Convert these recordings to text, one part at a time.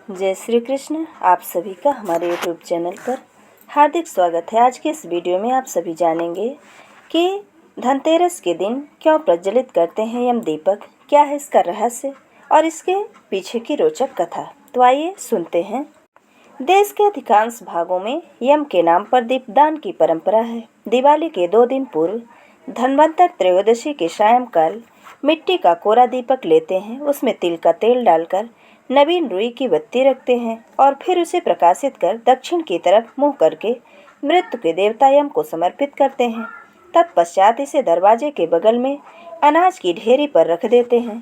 जय श्री कृष्ण। आप सभी का हमारे YouTube चैनल पर हार्दिक स्वागत है। आज के इस वीडियो में आप सभी जानेंगे कि धनतेरस के दिन क्यों प्रज्वलित करते हैं यम दीपक, क्या है इसका रहस्य और इसके पीछे की रोचक कथा। तो आइए सुनते हैं। देश के अधिकांश भागों में यम के नाम पर दीपदान की परंपरा है। दिवाली के 2 दिन पूर्व धनवंतर त्रयोदशी के सायंकाल मिट्टी का कोरा दीपक लेते हैं, उसमें तिल का तेल डालकर नवीन रुई की बत्ती रखते हैं और फिर उसे प्रकाशित कर दक्षिण की तरफ मुंह करके मृत्यु के देवता यम को समर्पित करते हैं। तत्पश्चात इसे दरवाजे के बगल में अनाज की ढेरी पर रख देते हैं।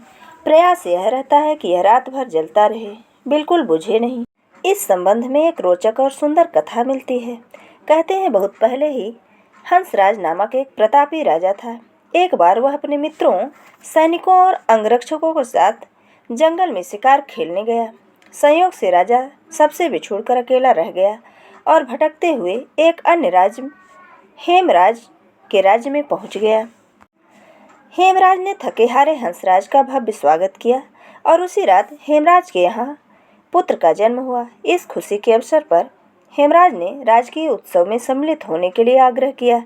प्रयास यह रहता है कि यह रात भर जलता रहे, बिल्कुल बुझे नहीं। इस संबंध में एक रोचक और सुंदर कथा मिलती है। कहते हैं बहुत पहले ही हंसराज नामक एक प्रतापी राजा था। एक बार वह अपने मित्रों, सैनिकों और अंगरक्षकों के साथ जंगल में शिकार खेलने गया। संयोग से राजा सबसे बिछुड़कर अकेला रह गया और भटकते हुए एक अन्य राज्य हेमराज के राज्य में पहुंच गया। हेमराज ने थके हारे हंसराज का भव्य स्वागत किया और उसी रात हेमराज के यहाँ पुत्र का जन्म हुआ। इस खुशी के अवसर पर हेमराज ने राजकीय उत्सव में सम्मिलित होने के लिए आग्रह किया।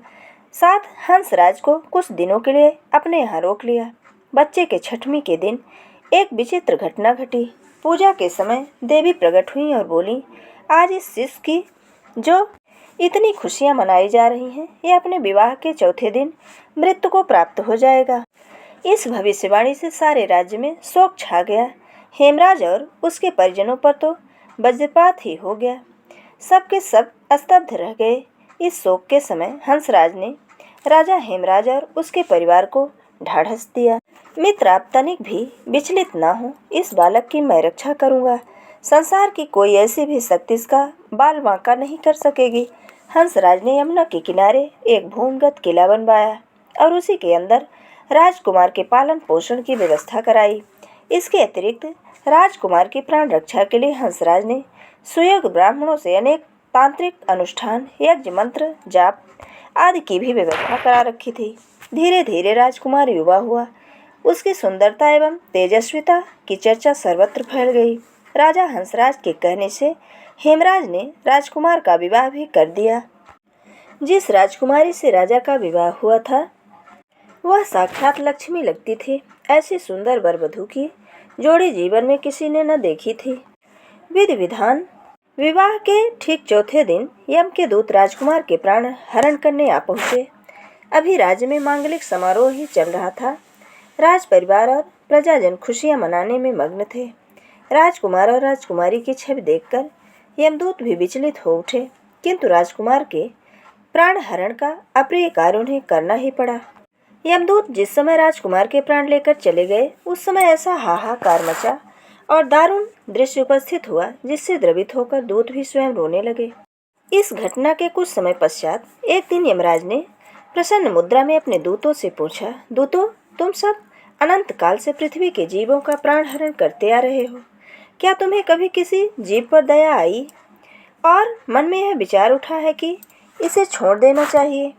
साथ हंसराज को कुछ दिनों के लिए अपने यहाँ रोक लिया। बच्चे के छठवीं के दिन एक विचित्र घटना घटी। पूजा के समय देवी प्रकट हुई और बोली, आज इस शिशु की जो इतनी खुशियां मनाई जा रही हैं, यह अपने विवाह के चौथे दिन मृत्यु को प्राप्त हो जाएगा। इस भविष्यवाणी से सारे राज्य में शोक छा गया। हेमराज और उसके परिजनों पर तो वज्रपात ही हो गया। सबके सब स्तब्ध रह गए। इस शोक के समय हंसराज ने राजा हेमराज और उसके परिवार को ढाढ़स दिया, मित्र आप तनिक भी विचलित ना हो, इस बालक की मैं रक्षा करूंगा। संसार की कोई ऐसी भी शक्ति इसका बाल बांका नहीं कर सकेगी। हंसराज ने यमुना के किनारे एक भूमिगत किला बनवाया और उसी के अंदर राजकुमार के पालन पोषण की व्यवस्था कराई। इसके अतिरिक्त राजकुमार की प्राण रक्षा के लिए हंसराज ने सुयोग्य ब्राह्मणों से अनेक तांत्रिक अनुष्ठान, यज्ञ, मंत्र, जाप आदि की भी व्यवस्था करा रखी थी। धीरे धीरे राजकुमार युवा हुआ। उसकी सुंदरता एवं तेजस्विता की चर्चा सर्वत्र फैल गई। राजा हंसराज के कहने से हेमराज ने राजकुमार का विवाह भी कर दिया। जिस राजकुमारी से राजा का विवाह हुआ था वह साक्षात लक्ष्मी लगती थी। ऐसी सुंदर वरवधू की जोड़ी जीवन में किसी ने न देखी थी। विधि विधान विवाह के ठीक चौथे दिन यम के दूत राजकुमार के प्राण हरण करने आ पहुँचे। अभी राज्य में मांगलिक समारोह ही चल रहा था। राज परिवार और प्रजाजन खुशियां मनाने में मग्न थे। राजकुमार और राजकुमारी की छवि देखकर यमदूत भी विचलित हो उठे, किंतु राजकुमार के प्राण हरण का अप्रिय कार्य उन्हें करना ही पड़ा। यमदूत जिस समय राजकुमार के प्राण लेकर चले गए, उस समय ऐसा हाहाकार मचा और दारुण दृश्य उपस्थित हुआ जिससे द्रवित होकर दूत भी स्वयं रोने लगे। इस घटना के कुछ समय पश्चात एक दिन यमराज ने प्रसन्न मुद्रा में अपने दूतों से पूछा, दूतों, तुम सब अनंत काल से पृथ्वी के जीवों का प्राण हरण करते आ रहे हो। क्या तुम्हें कभी किसी जीव पर दया आई और मन में यह विचार उठा है कि इसे छोड़ देना चाहिए?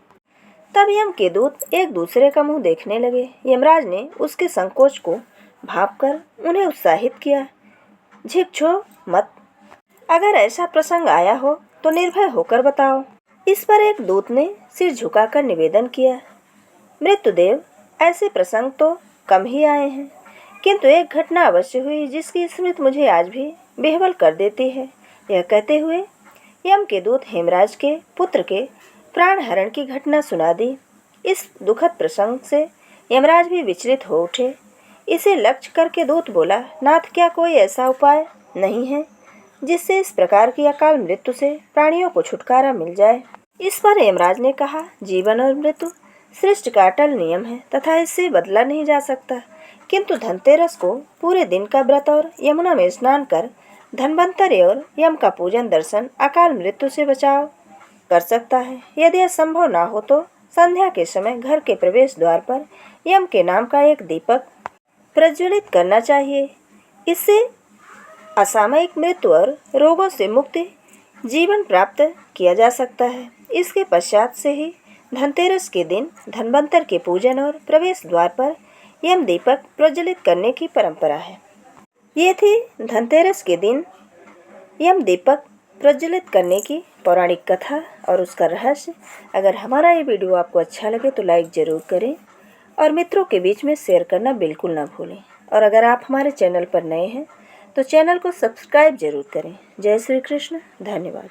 तब यम के दूत एक दूसरे का मुंह देखने लगे। यमराज ने उसके संकोच को भांपकर उन्हें उत्साहित किया, झिकझो मत। अगर ऐसा प्रसंग आया हो तो निर्भय होकर बताओ। इस पर एक दूत ने सिर झुकाकर निवेदन किया, मृत्युदेव, ऐसे प्रसंग तो कम ही आए हैं, किंतु एक घटना अवश्य हुई जिसकी स्मृति मुझे आज भी बेहवल कर देती है। यह कहते हुए यम के दूत हेमराज के पुत्र के प्राण हरण की घटना सुना दी। इस दुखद प्रसंग से यमराज भी विचलित हो उठे। इसे लक्ष्य करके दूत बोला, नाथ, क्या कोई ऐसा उपाय नहीं है जिससे इस प्रकार की अकाल मृत्यु से प्राणियों को छुटकारा मिल जाए? इस पर यमराज ने कहा, जीवन और मृत्यु सृष्टि का अटल नियम है तथा इससे बदला नहीं जा सकता, किंतु धनतेरस को पूरे दिन का व्रत और यमुना में स्नान कर धन्वंतरि और यम का पूजन दर्शन अकाल मृत्यु से बचाव कर सकता है। यदि यह संभव ना हो तो संध्या के समय घर के प्रवेश द्वार पर यम के नाम का एक दीपक प्रज्वलित करना चाहिए। इससे असामयिक मृत्यु और रोगों से मुक्ति जीवन प्राप्त किया जा सकता है। इसके पश्चात से ही धनतेरस के दिन धन्वंतर के पूजन और प्रवेश द्वार पर यम दीपक प्रज्वलित करने की परंपरा है। ये थी धनतेरस के दिन यम दीपक प्रज्वलित करने की पौराणिक कथा और उसका रहस्य। अगर हमारा ये वीडियो आपको अच्छा लगे तो लाइक ज़रूर करें और मित्रों के बीच में शेयर करना बिल्कुल ना भूलें। और अगर आप हमारे चैनल पर नए हैं तो चैनल को सब्सक्राइब जरूर करें। जय श्री कृष्ण। धन्यवाद।